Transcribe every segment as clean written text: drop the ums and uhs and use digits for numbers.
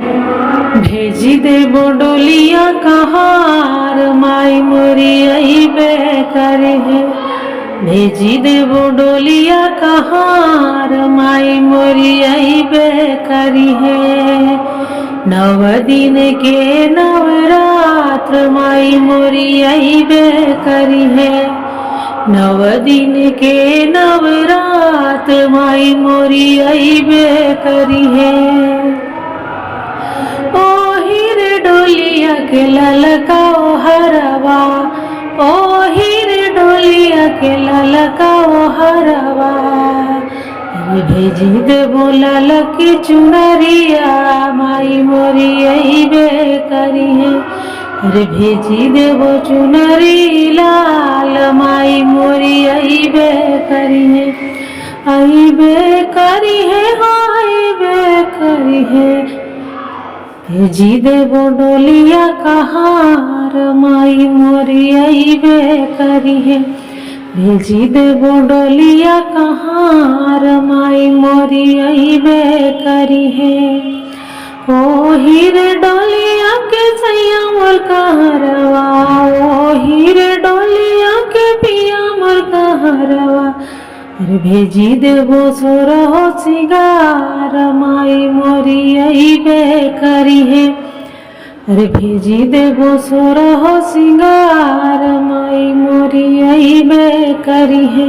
भेजी देव डोलिया कहार माई मोरी अइबे करे है। भेजी देव डोलिया कहार माई मोरी अइबे करी है। 9 दिन के नवरात्र माई मोरी अइबे करी है। 9 दिन के नवरात्र माई मोरी अइबे करी है। ओ हीरे डोलिया के ललकाओ हरवा, ओ हीरे डोलिया के ललकाओ हरवा। भेजी देबो ललकी चुनरिया माई मोरी अइबे करी है। अरे भेजी देबो चुनरी लाल माई मोरी अइबे करी है। अइबे करी है, अइबे करी है। भेजी देबो डोलिया कहार माई मोरी अइबे करी है। भेजी देबो डोलिया कहार माई मोरी अइबे करी है। ओ हीरे डोलिया के सैया मोर कहरवा, ओ हीरे डोलिया के पिया मोर कहरवा। अरे भेजी देबो सोरहो सिंगार माई मोरी अइबे करी है। अरे भेजी देबो सोरहो सिंगार माई मोरी अइबे करी है।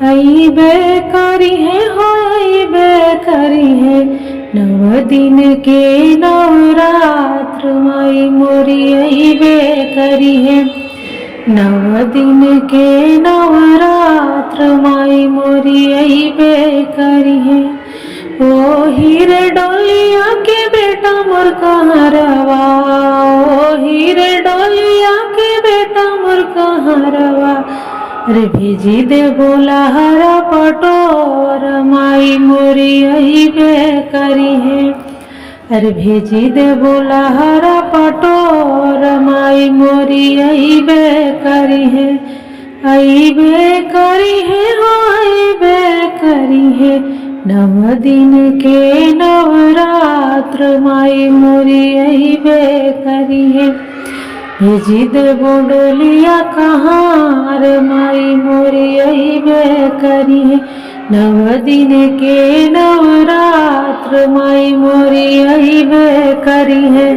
अइबे करी है, हो अइबे करी है। 9 दिन के नवरात्र माई मोरी अइबे करी है। 9 दिन के नवरात्र माई मोरी अइबे करी है। ओ हीरे डोलिया के बेटा मोर कहरवा, ओ हीरे डोलिया के बेटा मोर कहरवा। अरे भेजी देबो लहरा पटोर माई मोरी अइबे करी है। अरे भेजी देबो लहरा पटोर माई मोरी अइबे करी है। अइबे करी है, हो अइबे करी है। 9 दिन के नवरात्र माई मोरी अइबे करी है। भेजी देबो डोलिया कहार माई मोरी अइबे करी है। 9 दिन के नवरात्र माई मोरी अइबे करी है।